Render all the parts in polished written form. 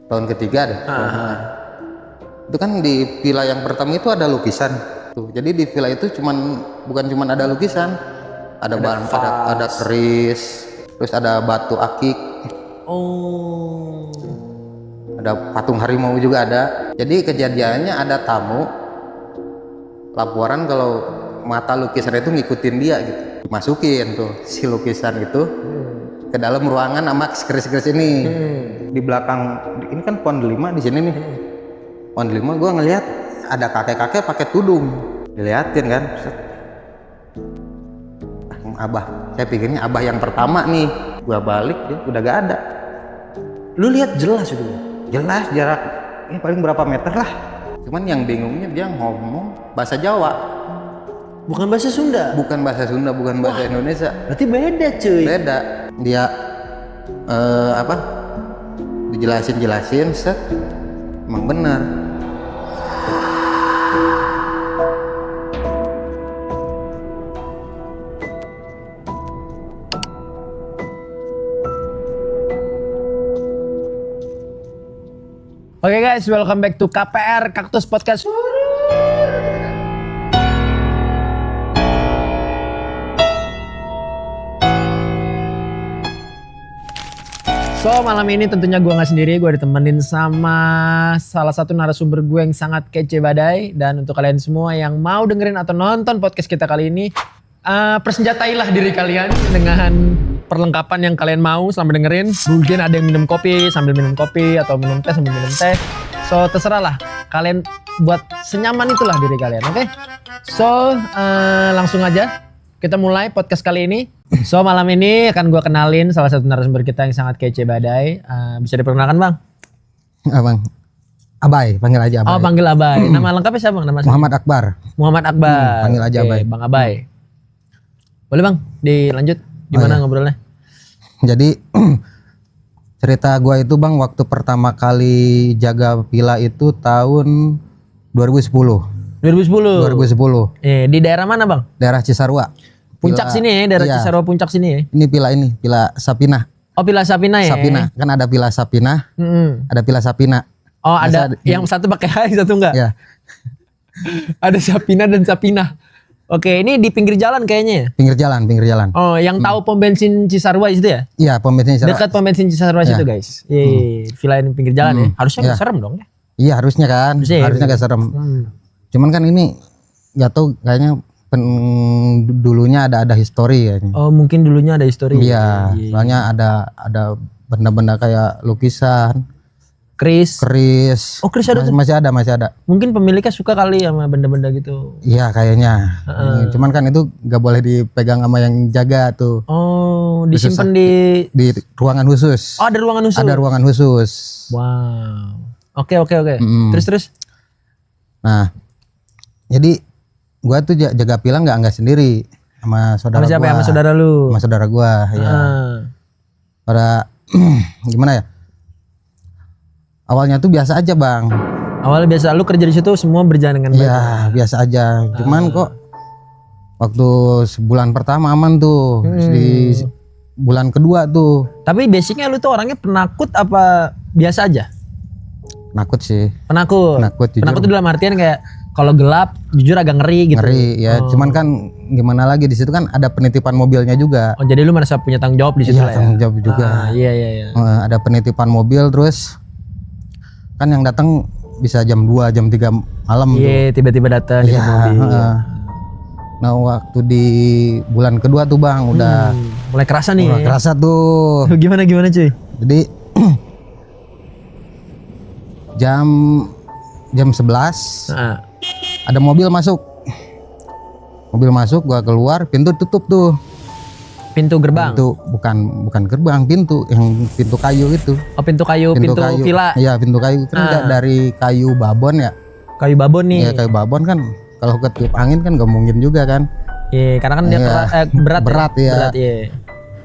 tahun ketiga deh. Itu kan di villa yang pertama itu ada lukisan tuh. Jadi di villa itu bukan cuman ada lukisan, ada keris, terus ada batu akik. Oh. Ada patung harimau juga ada. Jadi kejadiannya ada tamu laporan kalau mata lukisan itu ngikutin dia gitu. Dimasukin tuh si lukisan itu ke dalam ruangan sama keris-keris ini. Di belakang ini kan pohon delima di sini nih. Pohon delima gua ngelihat ada kakek-kakek pakai tudung. Diliatin kan. Abah. Saya pikirnya abah yang pertama nih. Gua balik dia udah gak ada. Lu lihat jelas itu? Jelas jarak ini paling berapa meter lah. Cuman yang bingungnya dia ngomong bahasa Jawa. Bukan bahasa Sunda? Bukan bahasa Sunda, bukan bahasa Indonesia. Berarti beda cuy. Beda. Dia dijelasin set. Emang bener. Oke guys, welcome back to KPR Kaktus Podcast. So malam ini tentunya gue gak sendiri, gue ditemenin sama salah satu narasumber gue yang sangat kece badai. Dan untuk kalian semua yang mau dengerin atau nonton podcast kita kali ini, persenjatailah diri kalian dengan perlengkapan yang kalian mau sambil dengerin. Mungkin ada yang minum kopi sambil minum kopi atau minum teh sambil minum teh. So terserah lah, kalian buat senyaman itulah diri kalian, oke? So langsung aja kita mulai podcast kali ini. So malam ini akan gue kenalin salah satu narasumber kita yang sangat kece badai. Bisa diperkenalkan bang? Abang, Abai, panggil aja Abai. Oh panggil Abai. Nama lengkapnya siapa bang? Muhammad Akbar. Muhammad Akbar. Panggil aja Abai. Bang Abai. Boleh bang, dilanjut. Gimana ngobrolnya? Jadi cerita gua itu bang, waktu pertama kali jaga villa itu tahun 2010. 2010. Di daerah mana bang? Daerah Cisarua. Puncak sini ya, daerah Cisarua Puncak sini ya. Ini villa Sapinah. Oh Villa Sapinah ya. Sapinah, kan ada Villa Sapinah. Ada Villa Sapinah. Oh ada yang satu pakai H, yang satu enggak? Ya. Ada Sapinah dan Sapinah. Oke, ini di pinggir jalan kayaknya ya? Pinggir jalan. Oh, yang tahu pom bensin Cisarua itu ya? Iya, pom bensin Cisarua. Dekat pom bensin Cisarua situ guys. Iya, villa ini pinggir jalan ya. Harusnya nggak serem dong ya? Iya, harusnya kan. Harusnya gak serem. Cuman kan ini gak tahu kayaknya dulunya ada histori ya. Oh, mungkin dulunya ada histori. Iya, soalnya ada benda-benda kayak lukisan. Keris. Oh, keris ada tuh? Masih ada. Mungkin pemiliknya suka kali sama benda-benda gitu. Iya kayaknya. Cuman kan itu gak boleh dipegang sama yang jaga tuh. Oh, disimpan di ruangan khusus. Oh, ada ruangan khusus. Ada ruangan khusus. Wow. Oke. Terus. Nah, jadi gua tuh jaga villa nggak sendiri sama saudara gua. Siapa? Sama saudara lu? Sama saudara gua, ya. Pada gimana ya? Awalnya tuh biasa aja bang. Awalnya biasa, lu kerja di situ semua berjalan dengan baik. Iya biasa aja. Cuman kok waktu sebulan pertama aman tuh, di bulan kedua tuh. Tapi basicnya lu tuh orangnya penakut apa biasa aja? Penakut sih. Penakut Jujur. Penakut dalam artian kayak kalau gelap jujur agak ngeri gitu. Ngeri ya. Cuman kan gimana lagi, di situ kan ada penitipan mobilnya juga. Oh jadi lu merasa punya tanggung jawab di situ lah ya? Tanggung jawab juga. Iya. Ada penitipan mobil, terus kan yang datang bisa jam 2, jam 3 malam tuh. Iya, tiba-tiba datang di mobil. Nah, waktu di bulan kedua tuh bang udah mulai kerasa nih. Mulai kerasa tuh. Gimana cuy? Jadi jam 11 ada mobil masuk. Gua keluar, pintu tutup tuh. Pintu gerbang? Bukan gerbang, pintu kayu itu. Oh pintu kayu villa? Iya pintu kayu, kan dari kayu babon ya. Kayu babon nih? Iya kayu babon kan, kalau ketiup angin kan gak mungkin juga kan. Iya karena kan dia berat ya.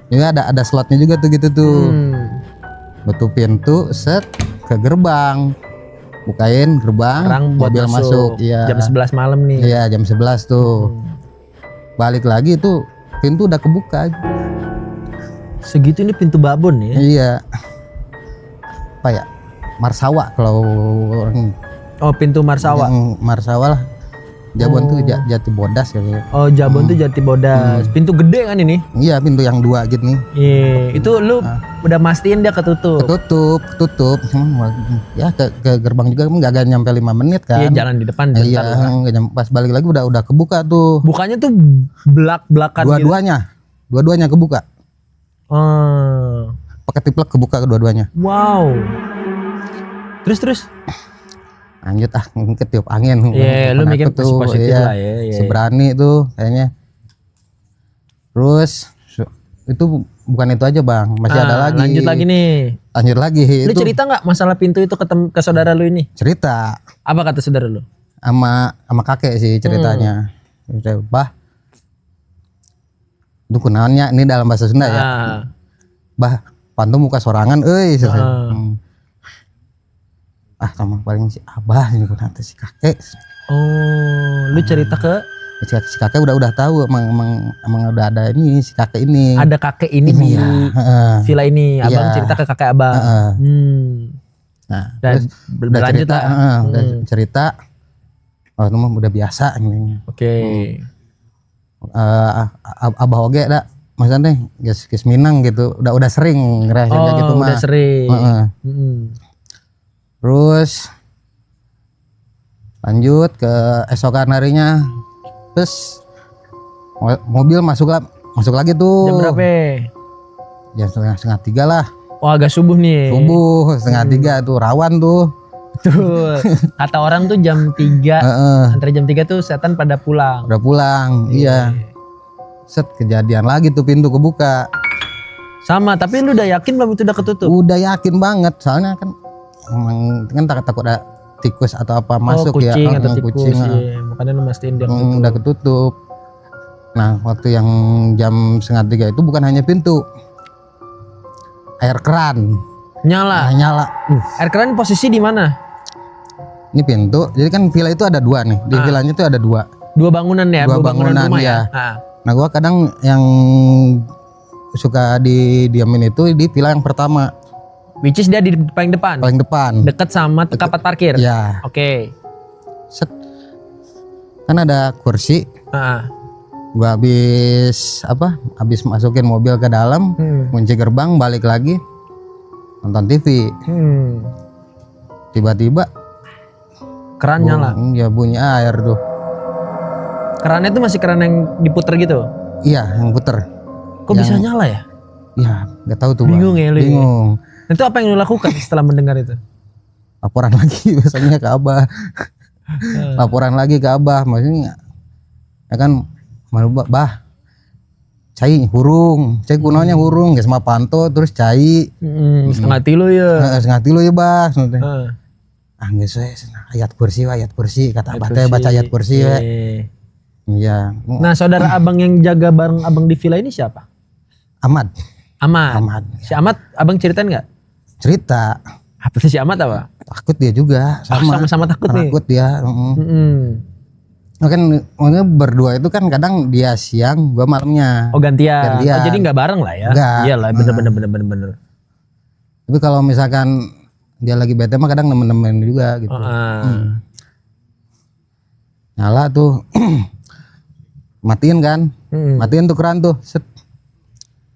Ini ada slotnya juga tuh gitu tuh. Betul pintu, set ke gerbang. Bukain gerbang, mobil masuk. Iya. Jam 11 malam nih. Iya jam 11 tuh. Balik lagi tuh pintu udah kebuka. Segitu ini pintu babon ya? Iya. Apa ya? Marsawa kalau orang Oh, pintu Marsawa. yang Marsawa lah. Jabon tuh Jati Bodas gitu. Oh, Jabon tuh Jati Bodas. Pintu gede kan ini? Iya, pintu yang 2 gitu nih. Iya, itu lu udah mastiin dia ketutup. Ketutup. Ya ke gerbang juga nggak nyampe 5 menit kan. Iya, jalan di depan bentar Iya, lah. pas balik lagi udah kebuka tuh. Bukanya tuh belak-belakan gitu. Dua-duanya kebuka. Oh. Pakai tiplek kebuka kedua-duanya. Wow. Terus? Lanjut ketiup angin. Iya, lu mikir tuh positif lah ya. Si berani tuh kayaknya. Terus itu bukan itu aja Bang, masih ada lagi. Lanjut lagi. Lu Itu cerita nggak masalah pintu itu ke saudara lu ini? cerita Apa kata saudara lu? sama kakek sih ceritanya. Bah, itu kunaonnya ini dalam bahasa Sunda ya. Bah, pantu muka sorangan euy. Sama paling si abah ini nanti si kakek. Oh, lu cerita ke Si kakek udah tahu emang udah ada ini si kakek ini. ada kakek ini di villa ini. Abang Iya. cerita ke kakek abang. Nah, Dan terus berlanjut lah. udah cerita. Oh, itu mah udah biasa ini. Oke. Abah oge dah maksudnya geus minang gitu. Udah sering ngerasain gitu mah. Udah sering. Terus lanjut ke esokan harinya, terus mobil masuk lagi tuh. Jam berapa? Jam setengah 3 lah. Wah, agak subuh nih. Subuh setengah 3 tuh rawan tuh. Betul. Kata orang tuh jam 3. Antara jam 3 tuh setan pada pulang. Udah pulang, iya. Set kejadian lagi tuh pintu kebuka. Sama, tapi lu udah yakin belum itu udah ketutup? Udah yakin banget, soalnya kan emang kan takut ada tikus atau apa masuk kucing ya. atau tikus, kucing. iya. Makanya lu mastiin dia ketutup. Udah ketutup. Nah, waktu yang jam setengah 3 itu bukan hanya pintu, air keran Nyala. nyala. Air keran posisi di mana? Ini pintu, jadi kan villa itu ada 2 nih. Di villanya itu ada 2. Dua bangunan ya, Dua dua bangunan bangunan, rumah iya. ya. Nah, gua kadang yang suka didiamin itu di villa yang pertama, Which is dia di paling depan. paling depan. Deket sama tempat parkir. Ya, Oke. set. Kan ada kursi. Gua habis masukin mobil ke dalam, kunci gerbang, balik lagi nonton TV. Tiba-tiba Keran nyala. Ya bunyi air tuh. Kerannya tuh masih keran yang diputer gitu. Iya, yang puter. Kok bisa nyala ya? Ya, nggak tahu tuh Bang. Bingung ya lu. Bingung. Itu apa yang lu lakukan setelah mendengar itu? Laporan lagi biasanya ke Abah. Laporan lagi ke Abah, maksudnya ya kan malu bah. Cai hurung, cai kunonya hurung, geus mah panto terus cai. Setengah tilu ya. Setengah tilu ya bah. Geus we ayat kursi kata Abah teh baca ayat kursi we. Iya. Nah, saudara abang yang jaga bareng abang di villa ini siapa? Ahmad. Si Ahmad abang ceritain nggak? Cerita. Apa sih si Ahmad apa? Takut dia juga, Sama-sama takut nih. Takut dia. Kan maksudnya berdua itu kan kadang dia siang, gua malamnya. Oh, gantian. Oh, jadi nggak bareng lah ya? Enggak. Iyalah, bener. Tapi kalau misalkan dia lagi bete mah kadang nemen-nemen juga gitu. Nyala tuh. Matiin kan? Matiin tuh keran tuh. Set.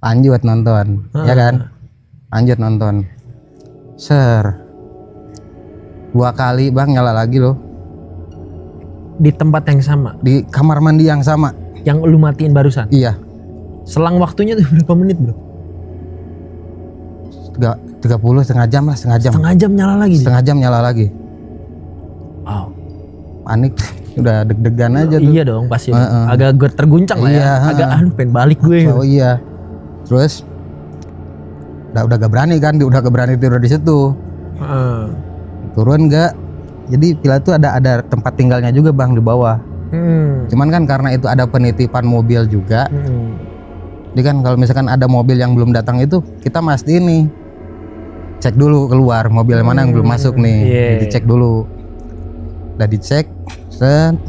Lanjut nonton, ya kan? Lanjut nonton. 2 kali Bang nyala lagi loh. Di tempat yang sama? Di kamar mandi yang sama. Yang lu matiin barusan? Iya. Selang waktunya tuh berapa menit bro? 30 setengah jam lah, setengah jam. Setengah jam nyala lagi? Setengah jam nyala lagi. Wow. Panik, udah deg-degan aja tuh. Iya dong pasti. Agak terguncang lah ya. Agak pengen balik gue. Oh iya. Terus udah gak berani kan, udah gak berani tidur di situ. Turun gak. Jadi villa itu ada tempat tinggalnya juga Bang di bawah. Cuman kan karena itu ada penitipan mobil juga. Jadi kan kalau misalkan ada mobil yang belum datang itu kita mesti ini cek dulu keluar mobil mana yang belum masuk nih. Jadi cek dulu. Udah dicek, cek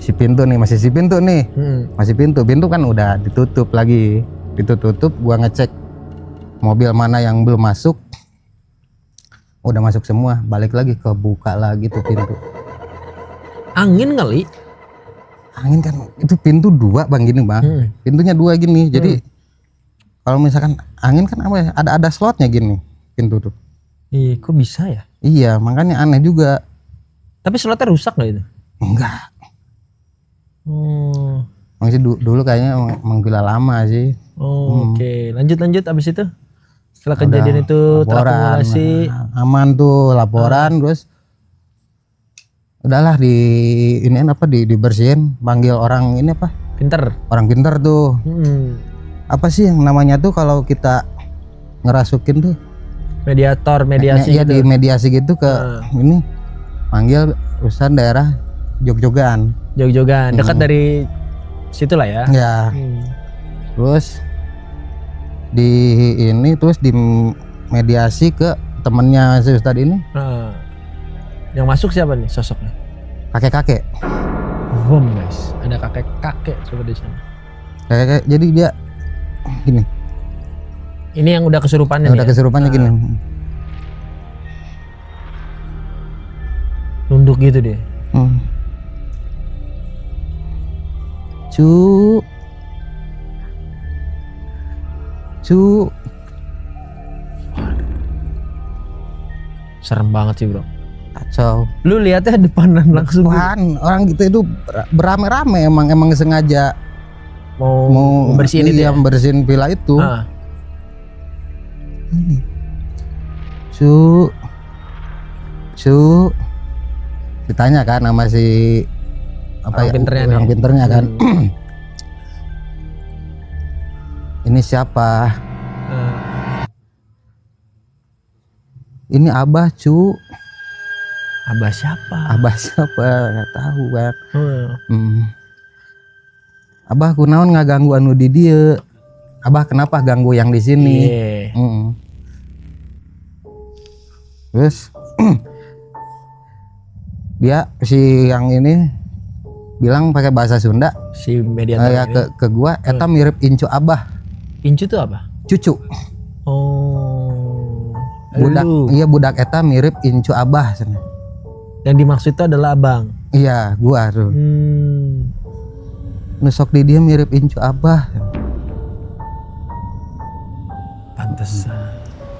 si pintu nih, masih si pintu nih. Masih pintu kan udah ditutup lagi. Ditutup, gua ngecek mobil mana yang belum masuk udah masuk semua, balik lagi ke buka lagi tuh pintu. Angin kali. Angin kan itu pintu 2 bang, gini bang, pintunya 2 gini. Jadi kalau misalkan angin kan apa ya, ada slotnya gini pintu tuh. Iya, kok bisa ya? Iya, makanya aneh juga. Tapi slotnya rusak nggak itu? Enggak. Oh, Masih dulu kayaknya emang gila lama sih. Oke. Lanjut abis itu. Setelah Udah kejadian itu laporan, terakumulasi. aman tuh laporan, terus udahlah dibersihin, panggil orang ini apa? Pinter. Orang pinter tuh. Apa sih yang namanya tuh kalau kita ngerasukin tuh? Mediator, mediasi Iya, gitu. di mediasi gitu ke ini, panggil urusan daerah Jog-Jogan. Jog-jogan. Dekat dari situ lah ya. Ya. Terus di mediasi ke temennya si Ustadz ini, Yang masuk siapa nih sosoknya? kakek-kakek. Guys, ada kakek-kakek coba di sana. Kakek, jadi dia gini. Ini yang udah kesurupannya Yang nih udah ya? kesurupannya gini. Nunduk gitu dia. Cu. Serem banget sih bro. Kacau. Lu lihatnya depanan langsung Orang gitu itu berame-rame, emang sengaja mau bersihin itu iya, ya? membersihin villa itu. Ini. Cu. Ditanya kan sama si apa Orang pinternya nih. orang pinternya kan. Ini siapa? Ini Abah, cu. Abah siapa? Abah siapa? Nggak tahu kan. Hmm. Abah kunaon ngaganggu anu di dieu. Abah kenapa ganggu yang di sini? Iya. Terus dia si yang ini bilang pakai bahasa Sunda. Si mediator Ya ini. ke gua eta mirip Incu Abah. Incu tuh apa? Cucu. Oh. Budak, Lu. iya budak eta mirip Incu Abah sana. Yang dimaksud itu adalah abang. Iya, gua tuh. Nusok di dia mirip Incu Abah. Pantesan.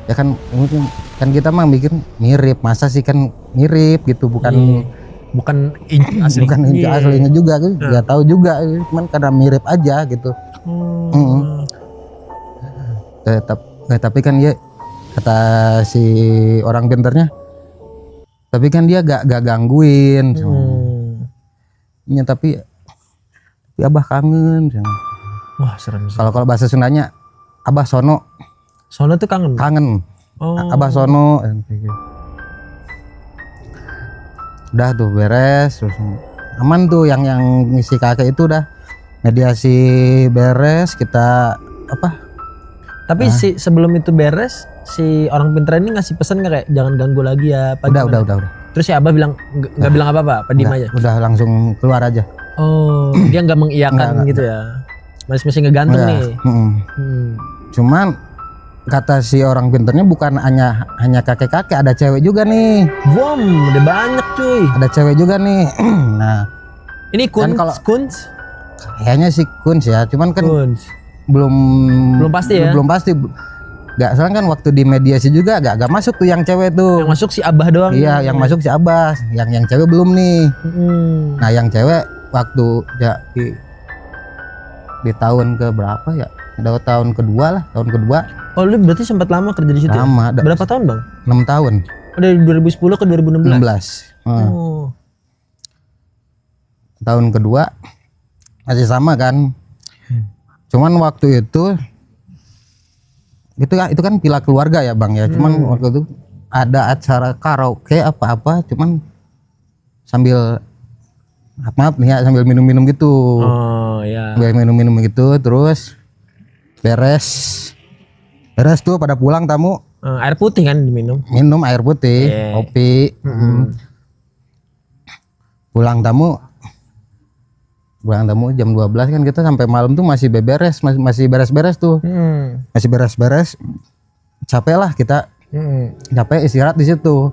Ya kan mungkin kan kita mah mikir mirip, masa sih kan mirip gitu, bukan Bukan Incu asli. bukan Incu aslinya juga kan. Nggak tahu juga, cuman karena mirip aja gitu. Tapi kan dia kata si orang pinternya, tapi kan dia gak gangguin. Ya, tapi Abah kangen. Wah serem sih. Kalau bahasa Sundanya Abah sono. Sono tuh kangen. Oh. Abah sono. Udah tuh beres, terus aman tuh yang ngisi kakek itu udah mediasi beres, kita apa? Tapi si sebelum itu beres, si orang pintar ini ngasih pesan nggak kayak jangan ganggu lagi ya? Udah. Terus si Abah bilang nggak bilang apa-apa, apa diem aja? Udah langsung keluar aja. Oh, dia nggak mengiyakan gitu ya? Masih ngegantung Udah. nih. Cuman kata si orang pinternya bukan hanya kakek-kakek, ada cewek juga nih. Udah banyak cuy. Ada cewek juga nih. Nah, Ini Kan kalau- Kunz? kayaknya sih Kunz ya, cuman kan Kunz. belum pasti ya? Belum pasti. Gak salah kan waktu di mediasi juga gak masuk tuh yang cewek tuh. Yang masuk si Abah doang. Iya, yang masuk si Abbas, yang cewek belum nih. Hmm. Nah, yang cewek waktu ya di tahun ke berapa ya? Udah tahun kedua. Oh lu berarti sempat lama kerja di situ? Lama, Ya? Berapa tahun bang? 6 tahun. Oh, dari 2010 ke 2016. 16. Oh. Tahun kedua masih sama kan. Cuman waktu itu kan villa keluarga ya bang ya. Cuman waktu itu ada acara karaoke apa-apa, cuman sambil maaf nih ya, sambil minum-minum gitu. Oh ya. Sambil minum-minum gitu, terus beres tuh pada pulang tamu, Air putih kan diminum. minum air putih, Yeah. kopi. Pulang tamu jam 12 kan, kita sampai malam tuh masih beres tuh. Masih beres-beres. capek lah kita, capek istirahat di situ.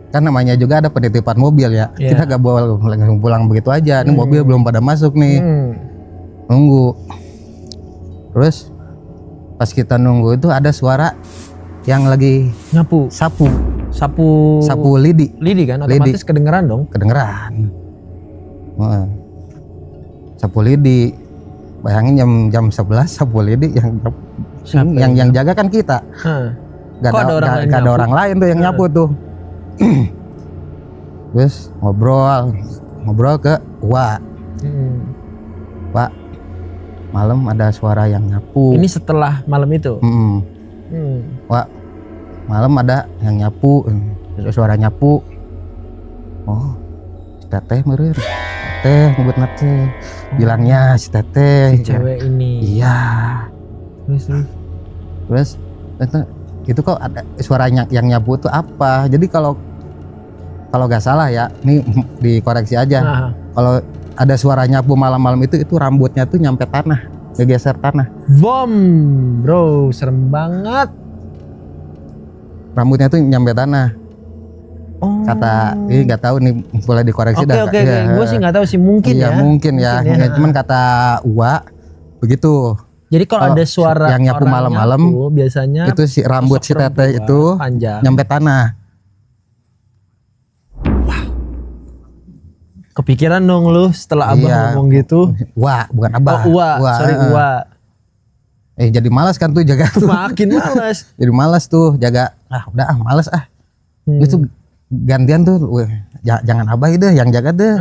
Kan namanya juga ada penitipan mobil ya. Iya. Kita gak boleh langsung pulang begitu aja. Ini mobil belum pada masuk nih. Nunggu. Terus pas kita nunggu itu ada suara yang lagi Nyapu. sapu lidi. Lidi kan otomatis kedengeran dong. Kedengeran. Wah. Sapu lidi. Bayangin jam 11 sapu lidi yang jaga kan kita. Gak ada orang lain tuh yang nyapu tuh. Terus ngobrol ke Wak. Pak, malam ada suara yang nyapu. Ini setelah malam itu. Wak, malam ada yang nyapu, suara nyapu. Oh, si teteh meureun. Teteh nyebut nate. Bilangnya si teteh. Si cewek ini. Iya. Terus itu kok ada suara yang nyapu itu apa? Jadi kalau nggak salah ya, ini dikoreksi aja. Kalau ada suara nyapu malam-malam itu rambutnya tuh nyampe tanah, ngegeser tanah. Bom, bro, serem banget. Rambutnya tuh nyampe tanah. Oh. Kata ini nggak tahu nih, boleh dikoreksi. Oke. Gue sih nggak tahu sih, mungkin ya. Mungkin ya. Cuman kata Uwa begitu. Jadi kalau ada suara yang nyapu malam-malam, biasanya itu si rambut si teteh itu panjang nyampe tanah. Kepikiran dong lu setelah abah ngomong gitu. Wah, bukan abah. Uwa. Jadi malas kan tuh jaga tuh. Makin malas. Jadi malas tuh jaga. Udah malas ah. Itu gantian tuh. Jangan abah deh yang jaga deh.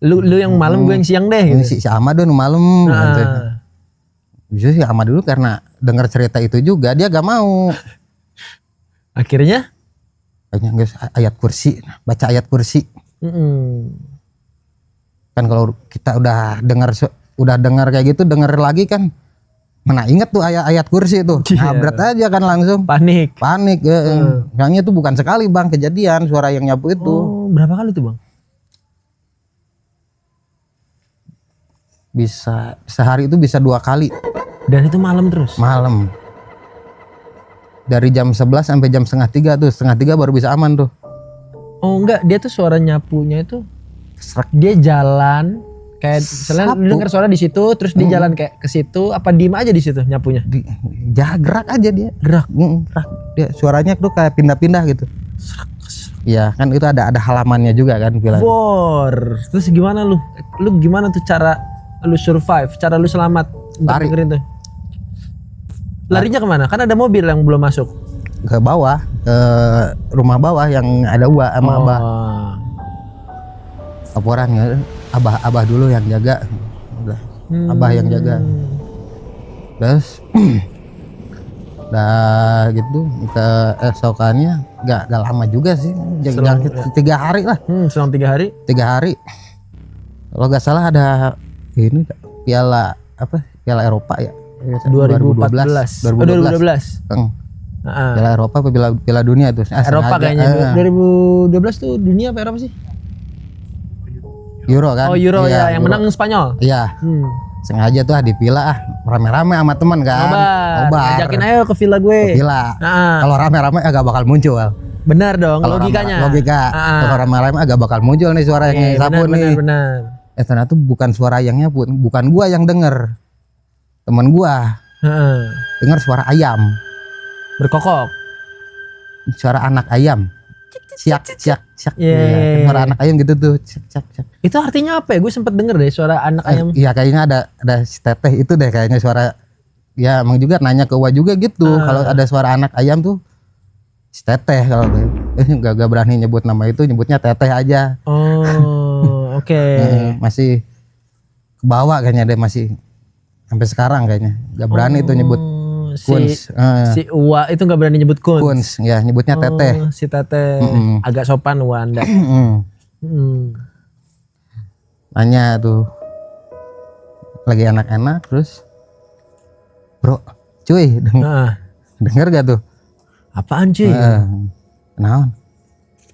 Lu yang malam, gue yang siang deh. Gitu. Si Ahmad tuh malam. Justru si Ahmad dulu karena dengar cerita itu juga dia gak mau. Akhirnya ayat kursi, baca ayat kursi. Kan kalau kita udah dengar kayak gitu, dengar lagi kan mana inget tuh ayat kursi itu. Berat aja kan langsung panik. Kayaknya itu bukan sekali Bang kejadian suara yang nyapu itu. Berapa kali tuh Bang? Bisa sehari itu bisa 2 kali. Dan itu malam terus? Malam. Dari jam 11 sampai jam 2:30 tuh. 2:30 baru bisa aman tuh. Oh enggak, dia tuh suara nyapunya itu dia jalan kayak misalnya lu denger suara di situ terus dia jalan kayak ke situ, apa diem aja di situ nyapunya? Gerak aja dia. Gerak. Dia suaranya tuh kayak pindah-pindah gitu. Iya, kan itu ada halamannya juga kan bilang. Terus gimana lu? Lu gimana tuh cara lu survive, cara lu selamat lari itu? Larinya kemana? Kan ada mobil yang belum masuk. Ke bawah, ke rumah bawah yang ada Uwa sama Abah. Laporan ya, Abah dulu yang jaga. Udah, Abah yang jaga. Terus udah gitu keesokannya gak lama juga sih, jangan 3 hari lah. Selang 3 hari? 3 hari. Kalau gak salah ada ini piala Eropa ya. 2012. Piala Eropa apa Piala Dunia tuh? Eropa kayaknya. 2012 tuh dunia apa Eropa sih? Euro kan? Oh Euro ya, yang menang Spanyol. Iya. Sengaja tuh dipila rame-rame sama teman kan. Nobar. Ajakin ayo ke villa gue. Ke villa. Kalau rame-rame agak bakal muncul. Benar dong, kalo logikanya. Kalau rame-rame agak bakal muncul nih suara yang sapu nih. Benar. Ternyata bukan suara yang nyapu, bukan gua yang denger. Teman gua. Dengar suara ayam. Berkokok. Suara anak ayam. Siak. Suara anak ayam gitu tuh. Siak. Itu artinya apa ya? Gue sempet denger deh suara anak ayam. Iya kayaknya ada si teteh itu deh kayaknya suara. Ya emang juga nanya ke Wah juga gitu. Kalau ada suara anak ayam tuh si teteh kalau gak berani nyebut nama itu, nyebutnya teteh aja. Oh, oke. Masih ke bawah kayaknya deh, masih sampai sekarang kayaknya gak berani tuh nyebut Kuns. Si Uwa itu gak berani nyebut Kuns. Ya nyebutnya teteh. Si teteh agak sopan Wanda. Nanya tuh lagi enak-enak terus, bro, cuy, denger gak tuh? Apaan cuy? Kenapa?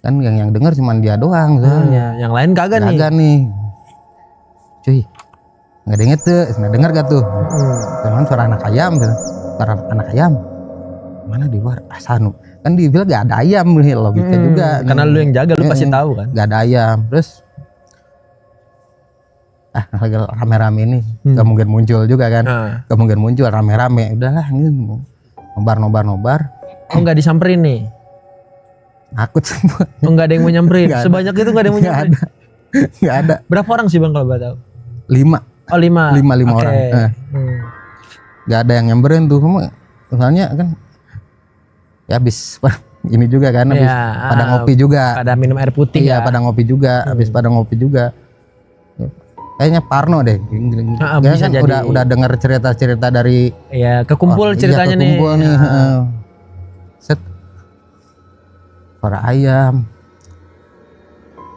Kan yang denger cuman dia doang. Yang lain kagak nih. Cuy, nggak denger tuh, nggak denger gak tuh? Cuman suara anak ayam tuh. Suara anak ayam. mana di luar Sanu kan dia bilang gak ada ayam nih, logika juga karena lu yang jaga, lu pasti tahu kan. gak ada ayam. Terus lagi rame-rame ini gak mungkin muncul juga kan. Gak mungkin muncul rame-rame, udahlah ini nobar. Oh nggak disamperin nih? Takut semua. Oh nggak ada yang mau nyamperin? Sebanyak itu nggak ada yang mau nyamperin? Nggak ada. Berapa orang sih bang kalau boleh tahu? 5. Oh 5. 5 Okay. orang. Nggak ada yang nyamperin tuh, soalnya kan ya habis ini juga kan, habis pada ngopi juga. Pada minum air putih. Iya, pada ngopi juga, habis pada ngopi juga. Kayaknya Parno deh. Bisa kan jadi. udah dengar cerita-cerita dari kekumpul ceritanya kekumpul nih. Set. Suara ayam.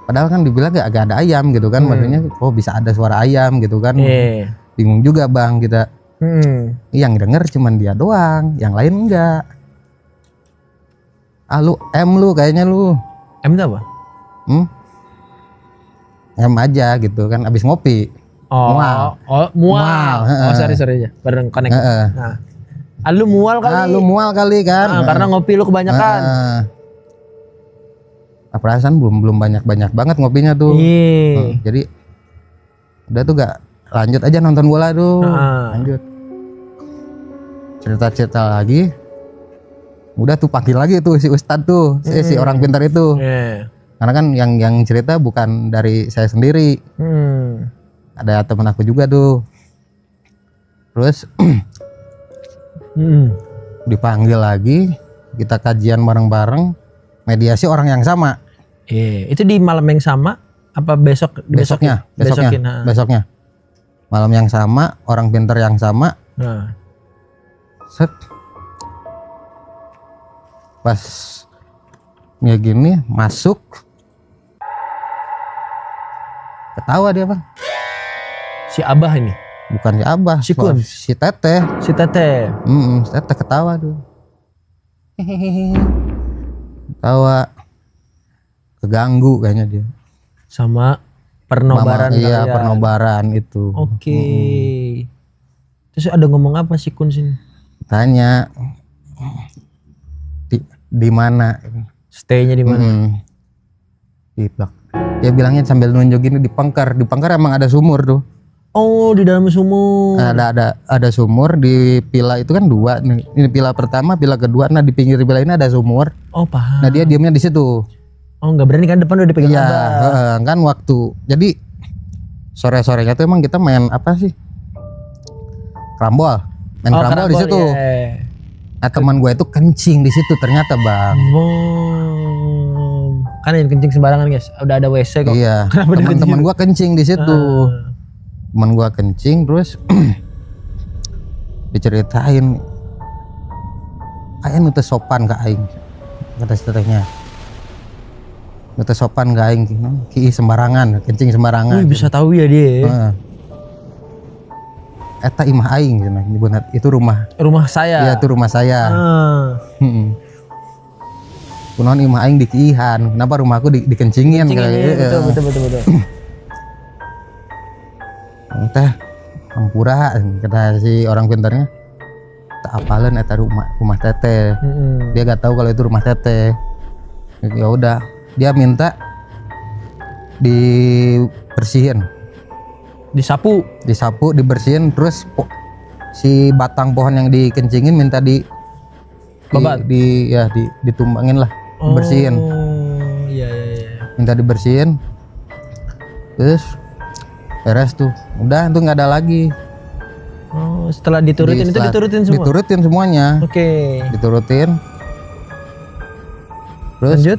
Padahal kan dibilang gak ada ayam gitu kan, maksudnya bisa ada suara ayam gitu kan. Bingung juga bang kita. Yang denger cuman dia doang, yang lain enggak. Lu kayaknya lu. M itu apa? M aja gitu kan, abis ngopi. Mual. Sorry aja. Bareng connect. Lu mual kali. Lu mual kali kan. Karena ngopi lu kebanyakan. Perasaan belum banyak banget ngopinya tuh. Jadi udah tuh gak lanjut aja nonton bola tuh. Lanjut. Cerita lagi. Udah tuh panggil lagi tuh si Ustadz tuh, si orang pintar itu. Karena kan yang cerita bukan dari saya sendiri, ada temen aku juga tuh. Terus dipanggil lagi, kita kajian bareng-bareng, mediasi orang yang sama. Itu di malam yang sama apa besoknya? Malam yang sama, orang pintar yang sama. Set. Pas ya gini masuk, ketawa dia bang. Si Abah ini? Bukan si Abah, si Kun, si Teteh. Si Teteh. Teteh ketawa tuh. Ketawa, keganggu kayaknya dia. Sama pernobaran. Iya pernobaran itu. Oke. Terus ada ngomong apa si Kun sini? Tanya di mana? Stay-nya di mana? Di blok. Dia bilangnya sambil nunjuk gini di Pangkar. Di Pangkar emang ada sumur tuh. Oh, di dalam sumur. Ada sumur di pila itu kan 2. Ini pila pertama, pila kedua. Nah, di pinggir pila ini ada sumur. Oh, paham. Nah, dia diamnya di situ. Oh, nggak berani kan depan udah dipegang Abah. Kan waktu. Jadi sore-sorenya tuh emang kita main apa sih? Karambol. Main karambol di situ. Yeah. Nah, teman gue itu kencing di situ ternyata bang. Kan yang kencing sembarangan guys. Udah ada WC kok. Iya. Teman gue kencing di situ. Teman gue kencing terus diceritain. Aing udah sopan ke aing. Kata tetehnya. Udah sopan ke aing. Ki sembarangan, kencing sembarangan. Bisa tahu ya dia. Eta imah aing itu rumah saya. Iya itu rumah saya. Kunaon imah aing dikihan, kenapa rumahku dikencingin betul. Teh Ampura kata si orang pintarnya. Tak apalen eta rumah teteh. Dia gak tahu kalau itu rumah teteh. Ya udah, dia minta dibersihin. Disapu, dibersihin, terus si batang pohon yang dikencingin minta ditumbangin lah, bersihin. Iya. Minta dibersihin, terus beres tuh, udah tuh nggak ada lagi. Setelah diturutin itu diturutin semua. Diturutin semuanya. Oke. Diturutin. Terus lanjut.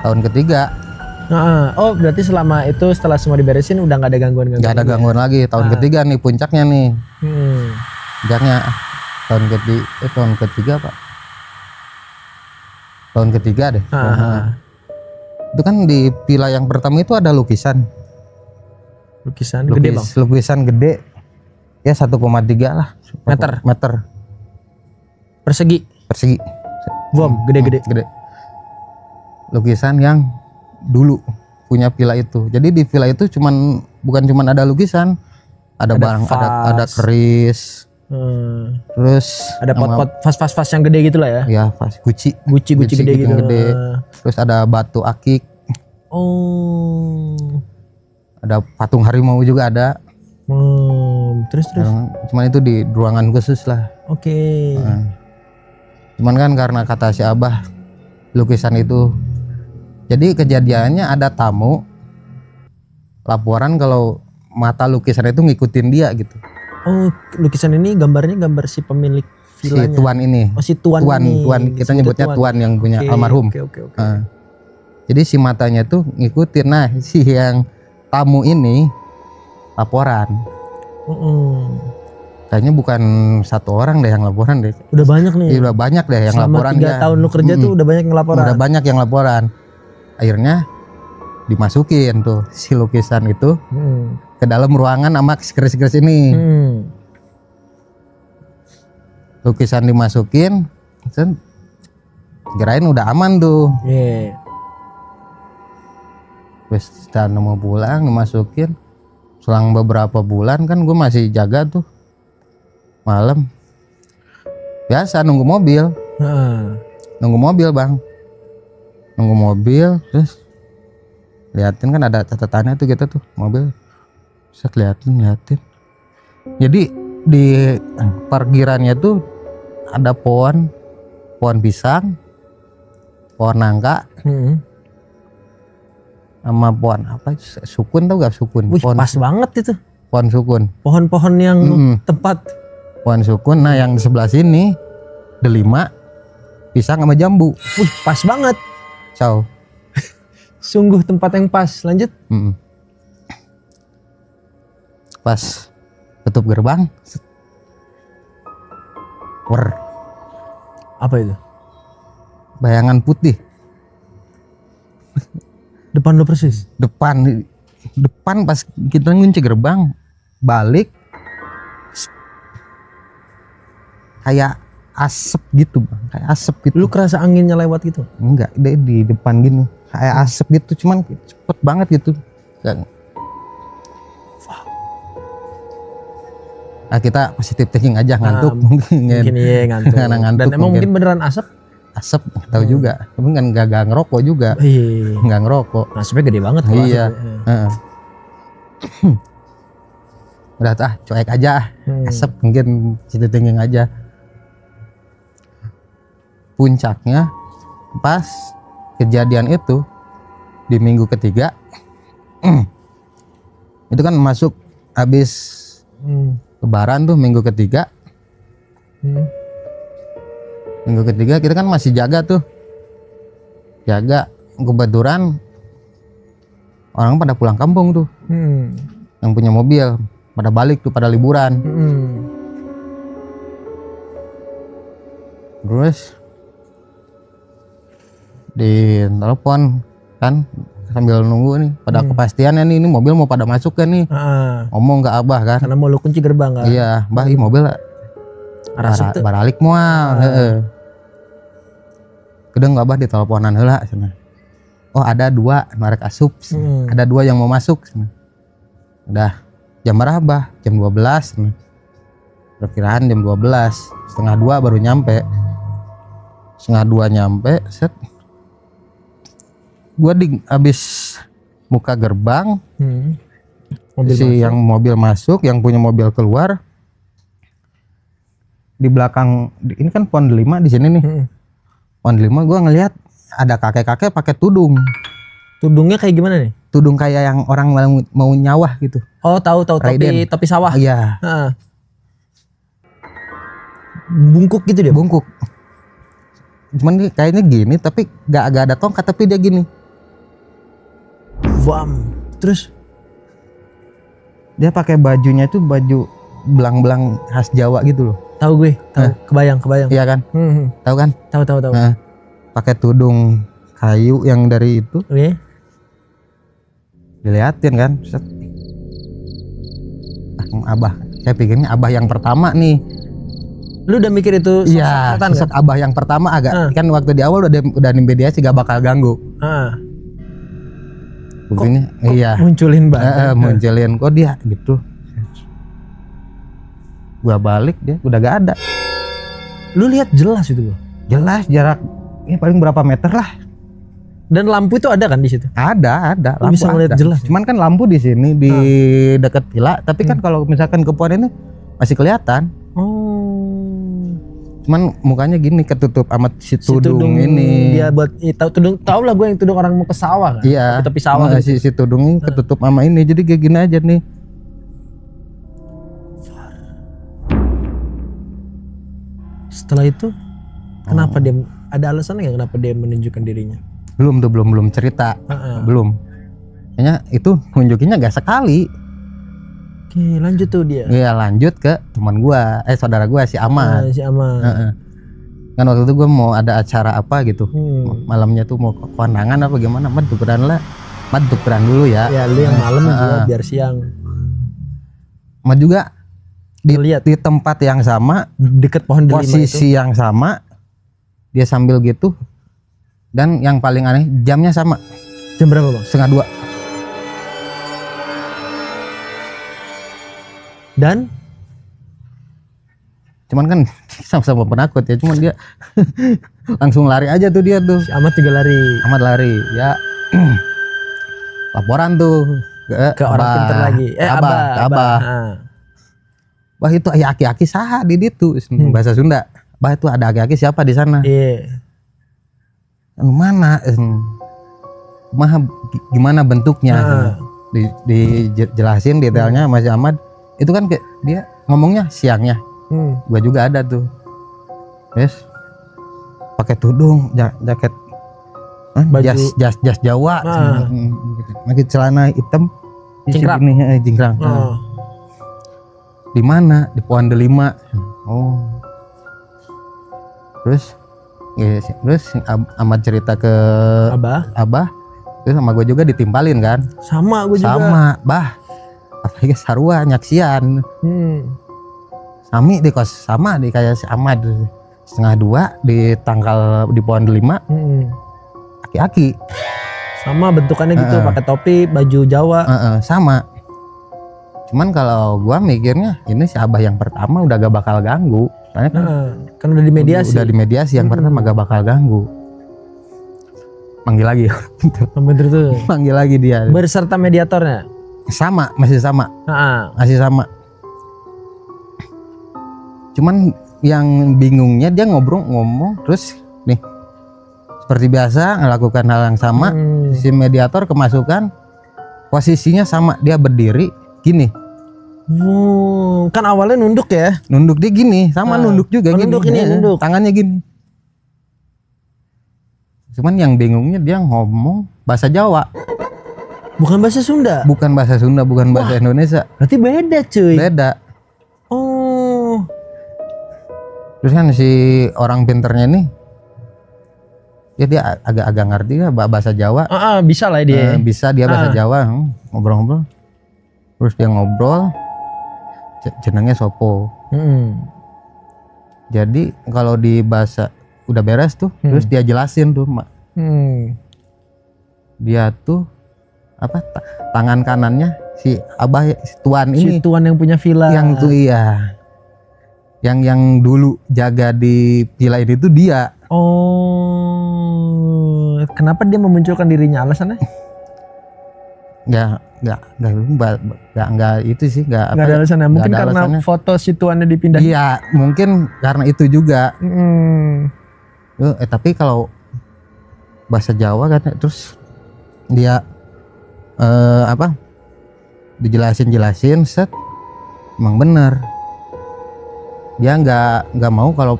Tahun ketiga. Oh berarti setelah semua diberesin udah nggak ada gangguan. Nggak ada gangguan lagi. Tahun ketiga nih puncaknya nih. Puncaknya tahun ketiga pak. Tahun ketiga deh. Itu kan di villa yang pertama itu ada lukisan gede bang. Lukisan gede. Ya 1,3 lah. Meter. Persegi. Bom gede. Lukisan yang dulu punya villa itu. Jadi di villa itu bukan cuman ada lukisan, ada barang, ada keris, Terus Ada pot-pot vas yang gede gitu lah ya. ya pas guci Gede gitu. yang gede. Terus ada batu akik, Oh. ada patung harimau juga ada. Terus. Cuman itu di ruangan khusus lah. Oke. Cuman kan karena kata si Abah, lukisan itu, jadi kejadiannya ada tamu laporan kalau mata lukisan itu ngikutin dia gitu. Oh, lukisan ini gambarnya gambar si pemilik Si villanya. tuan ini. Oh, si tuan ini. Kita nyebutnya tuan yang punya almarhum. Oke. Jadi si matanya tuh ngikutin. Nah, si yang tamu ini laporan. Kayaknya bukan satu orang deh yang laporan deh. Udah banyak nih. Iya, udah banyak deh yang Selama laporan. 3 tahun lu kerja tuh udah banyak yang laporan. Udah banyak yang laporan. Akhirnya dimasukin tuh si lukisan itu ke dalam ruangan sama keris-keris ini. Lukisan dimasukin, kirain udah aman tuh. Terus kita mau pulang, dimasukin. Selang beberapa bulan kan gue masih jaga tuh malam. Biasa nunggu mobil. Nunggu mobil bang. Nunggu mobil, terus liatin kan ada catatannya tuh gitu tuh mobil. Saya liatin. Jadi di parkirannya tuh ada pohon pisang, pohon nangka, sama pohon apa? Sukun, tau gak sukun? Wih, Pohon, pas banget itu. pohon sukun. Pohon-pohon yang tepat. Pohon sukun. Nah yang di sebelah sini delima, pisang sama jambu. Wih, pas banget. Ciao. Sungguh tempat yang pas. Lanjut. Pas tutup gerbang, Apa itu? bayangan putih Depan lu persis. depan pas kita ngunci gerbang, balik kayak asap gitu bang, kayak asap gitu. Lu kerasa anginnya lewat gitu? Enggak, dia di depan gini kayak asap gitu, cuman cepet banget gitu. Nah kita positif thinking aja, ngantuk mungkin iya ngantuk. Karena ngantuk Dan emang mungkin beneran asap? asap nggak tahu juga, tapi kan gak ngerokok juga. Iya. Nggak ngerokok. Asapnya gede banget kalau Iya. asapnya. Udah cuek aja, asap mungkin positif thinking aja. Puncaknya pas kejadian itu di minggu ketiga, itu kan masuk habis Lebaran tuh minggu ketiga. Minggu ketiga kita kan masih jaga tuh. Jaga, kebetulan orang pada pulang kampung tuh. Yang punya mobil pada balik tuh, pada liburan. Terus di telepon kan sambil nunggu nih pada kepastiannya nih, ini mobil mau pada masuk kan nih. Ngomong ke Abah kan. Karena mau lu kunci gerbang kan? Iya, Mbah, ini mobil baralik moal. Kedeng Abah di teleponan heula cenah. Oh, ada 2 narek asup. Ada 2 yang mau masuk cenah. Udah jam berapa, Abah? Jam 12 cenah. Perkiraan jam 12, setengah 2 baru nyampe. Setengah 2 nyampe, set. Gua habis buka gerbang, yang mobil masuk, yang punya mobil keluar. Di belakang ini kan pohon delima di sini nih. Pohon delima gua ngelihat ada kakek-kakek pakai tudung. Tudungnya kayak gimana nih? Tudung kayak yang orang mau nyawah gitu. Oh, tahu topi sawah. Iya. Bungkuk gitu dia. Bungkuk. Cuman kayaknya gini, tapi gak ada tongkat, tapi dia gini. Bam. Terus dia pakai bajunya itu baju belang-belang khas Jawa gitu loh. Tahu gue, tahu. Kebayang. Iya kan? Tahu kan? Tahu. Nah, pakai tudung kayu yang dari itu. Oke. Diliatin kan. Set. Abah, saya pikirnya Abah yang pertama nih. Lu udah mikir itu Iya, sosok Abah yang pertama agak kan waktu di awal udah mediasi gak bakal ganggu. Buktinya iya. Munculin banget. Munculin kok dia gitu. Gua balik dia udah gak ada. Lu lihat jelas itu gua. Jelas jarak ini paling berapa meter lah. Dan lampu itu ada kan di situ? Ada Lu lampu bisa ngeliat ada. jelas. Cuman kan lampu di sini di dekat villa, tapi kan kalau misalkan ke pohon ini masih kelihatan. Oh. Cuman mukanya gini ketutup amat si tudung ini. Dia buat tudung, tau lah gue yang tudung orang mau ke sawah kan. Iya. Di tepi sawah gitu. Si tudung ini ketutup sama ini. Jadi kayak gini aja nih. Setelah itu kenapa dia ada alasan nggak kenapa dia menunjukkan dirinya? Belum cerita. Belum. Kayaknya itu nunjukinnya gak sekali. Oke, lanjut tuh dia. Iya, lanjut ke teman gua, saudara gua si Ahmad. Si Ahmad. Kan waktu itu gua mau ada acara apa gitu. Malamnya tuh mau ke kondangan apa gimana, Mad tukeran dulu ya. Ya, lu yang malam gua biar siang. Mad juga Lihat di tempat yang sama, deket pohon delima posisi yang sama, dia sambil gitu. Dan yang paling aneh jamnya sama. Jam berapa bang? 1:30. Dan cuman kan sama-sama penakut ya, cuman dia langsung lari aja tuh dia tuh. si Ahmad juga lari. Ahmad lari ya. Laporan tuh Ke orang pintar lagi. Abah. Wah itu aki-aki saha di ditu bahasa Sunda. Bah itu ada aki-aki siapa di sana? Iya. Mana? Gimana bentuknya? Dijelasin detailnya Mas Ahmad. Itu kan kayak dia ngomongnya siangnya. Gua juga ada tuh. Yes. Pakai tudung, jaket baju jas Jawa. Pakai celana hitam. Cingkrang. Cingkrang. Di mana? Di pohon delima. Oh. Terus Ahmad cerita ke Abah. Terus sama gue juga ditimpalin kan. Sama gue juga. Sama, bah. Apalagi sarua nyaksian. Sami di kos sama di kayak si Ahmad. 1:30 di tangkal di pohon delima. Aki-aki. Sama bentukannya gitu, pakai topi, baju Jawa. Sama. Cuman kalau gua mikirnya ini si Abah yang pertama udah gak bakal ganggu. Soalnya kan udah dimediasi. Udah dimediasi yang pertama gak bakal ganggu. Manggil lagi. Manggil lagi dia. Berserta mediatornya. Masih sama. Masih sama. Cuman yang bingungnya dia ngomong terus nih seperti biasa melakukan hal yang sama. Si mediator kemasukan posisinya sama, dia berdiri gini. Kan awalnya nunduk ya. Nunduk dia gini, sama nunduk juga gini. Nunduk ini nunduk. Tangannya gini. Cuman yang bingungnya dia ngomong bahasa Jawa. Bukan bahasa Sunda. Bukan bahasa Sunda, bukan bahasa Indonesia. Berarti beda cuy. Beda. Oh. Terus kan si orang pinternya nih, ya dia agak ngerti ya bahasa Jawa. Bisa lah dia. Bisa dia bahasa Jawa, ngobrol-ngobrol. Terus dia ngobrol, jenengnya Sopo. Jadi kalau di bahasa udah beres tuh, terus dia jelasin tuh, Mak. Dia tuh apa? Tangan kanannya si Abah, si Tuan ini. Si Tuan yang punya villa. Yang tuh iya. Yang dulu jaga di villa ini tuh dia. Oh, kenapa dia memunculkan dirinya, alasannya? Nggak itu sih, nggak ada alasannya. Mungkin karena alasannya. Foto si Tuannya dipindah. Iya, mungkin karena itu juga. Tapi kalau bahasa Jawa kan terus dia dijelasin set, emang bener dia nggak mau kalau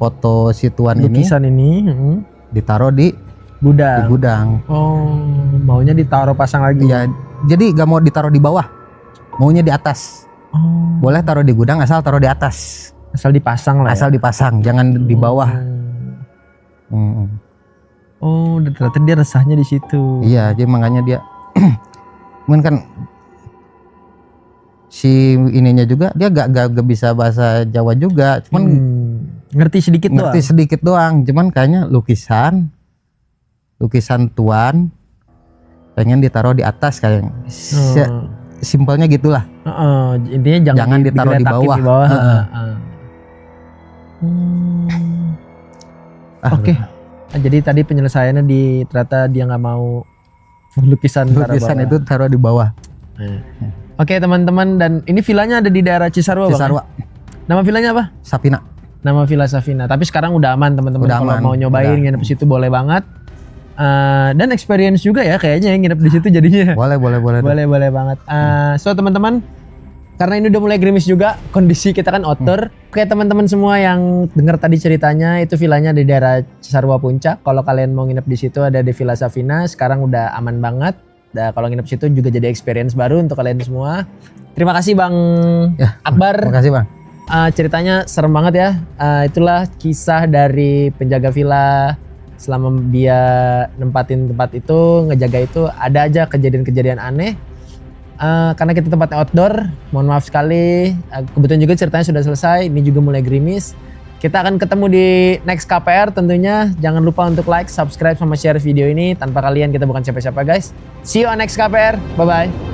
foto si Tuan lukisan ini ditaruh di gudang. Oh, maunya ditaruh pasang lagi ya. Jadi nggak mau ditaruh di bawah, maunya di atas. Boleh taruh di gudang asal taruh di atas, asal dipasang lah. Asal dipasang, jangan di bawah. Oh, ternyata dia resahnya di situ. Iya, jadi makanya dia mungkin kan si ininya juga dia gak bisa bahasa Jawa juga, cuman ngerti sedikit doang. Cuman kayaknya lukisan Tuan pengen ditaruh di atas kayaknya. simpelnya gitulah. Intinya jangan ditaruh di diletakin bawah. Oke. Jadi tadi penyelesaiannya ternyata dia nggak mau lukisan Lukisan itu taruh di bawah. Oke teman-teman, dan ini villanya ada di daerah Cisarua. Cisarua. Nama villanya apa? Sapina. Nama Villa Safina. Tapi sekarang udah aman teman-teman. Kalau mau nyobain nginep di situ boleh banget. Dan experience juga ya kayaknya nginep di situ jadinya. Boleh banget. So teman-teman, karena ini udah mulai gerimis juga, kondisi kita kan outdoor. Oke teman-teman semua yang dengar tadi ceritanya, itu villanya di daerah Cisarua Puncak. Kalau kalian mau nginep di situ ada di Villa Safina. Sekarang udah aman banget. Kalau nginep situ juga jadi experience baru untuk kalian semua. Terima kasih Bang Akbar. Terima kasih Bang. Ceritanya serem banget ya. Itulah kisah dari penjaga villa selama dia nempatin tempat itu, ngejaga itu. Ada aja kejadian-kejadian aneh. Karena kita tempatnya outdoor, mohon maaf sekali. Kebetulan juga ceritanya sudah selesai. Ini juga mulai gerimis. Kita akan ketemu di next KPR tentunya. Jangan lupa untuk like, subscribe, sama share video ini. Tanpa kalian kita bukan siapa-siapa guys. See you on next KPR. Bye-bye.